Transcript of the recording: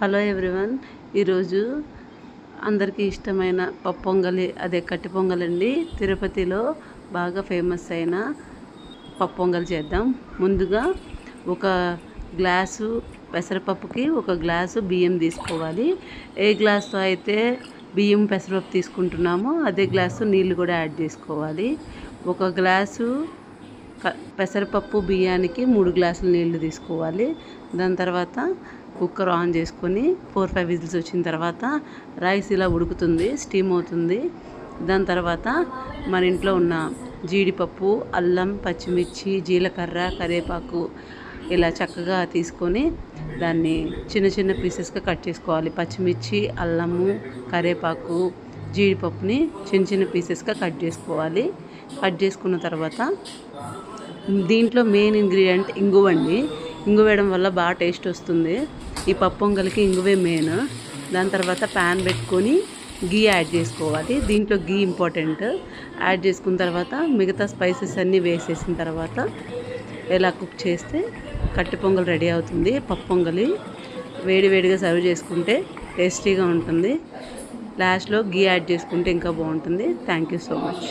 Hello everyone. ఈరోజు అందరికీ ఇష్టమైన పప్పు పొంగలి, అదే కట్టి పొంగల్ అండి. తిరుపతిలో బాగా ఫేమస్ అయిన పప్పు పొంగల్ చేద్దాం. ముందుగా ఒక గ్లాసు పెసరపప్పుకి ఒక గ్లాసు బియ్యం తీసుకోవాలి. ఏ గ్లాస్తో అయితే బియ్యం పెసరపప్పు తీసుకుంటున్నామో అదే గ్లాసు నీళ్ళు కూడా యాడ్ చేసుకోవాలి. ఒక గ్లాసు పెసరపప్పు బియ్యానికి 3 గ్లాసులు నీళ్లు తీసుకోవాలి. దాని తర్వాత కుక్కర్ ఆన్ చేసుకొని 4-5 విజిల్స్ వచ్చిన తర్వాత రైస్ ఇలా ఉడుకుతుంది, స్టీమ్ అవుతుంది. దాని తర్వాత మన ఇంట్లో ఉన్న జీడిపప్పు, అల్లం, పచ్చిమిర్చి, జీలకర్ర, కరివేపాకు ఇలా చక్కగా తీసుకొని దాన్ని చిన్న చిన్న పీసెస్గా కట్ చేసుకోవాలి. పచ్చిమిర్చి, అల్లము, కరివేపాకు, జీడిపప్పుని చిన్న చిన్న పీసెస్గా కట్ చేసుకోవాలి. కట్ చేసుకున్న తర్వాత దీంట్లో మెయిన్ ఇంగ్రీడియంట్ ఇంగువ అండి. ఇంగువ వేయడం వల్ల బాగా టేస్ట్ వస్తుంది. ఈ పప్పు పొంగల్కి ఇంగువే మెయిన్. దాని తర్వాత ప్యాన్ పెట్టుకొని గీ యాడ్ చేసుకోవాలి. దీంట్లో గీ ఇంపార్టెంట్. యాడ్ చేసుకున్న తర్వాత మిగతా స్పైసెస్ అన్నీ వేసేసిన తర్వాత ఇలా కుక్ చేస్తే కట్టి పొంగల్ రెడీ అవుతుంది. పప్పు పొంగలి వేడివేడిగా సర్వ్ చేసుకుంటే టేస్టీగా ఉంటుంది. లాస్ట్లో గీ యాడ్ చేసుకుంటే ఇంకా బాగుంటుంది. Thank you so much.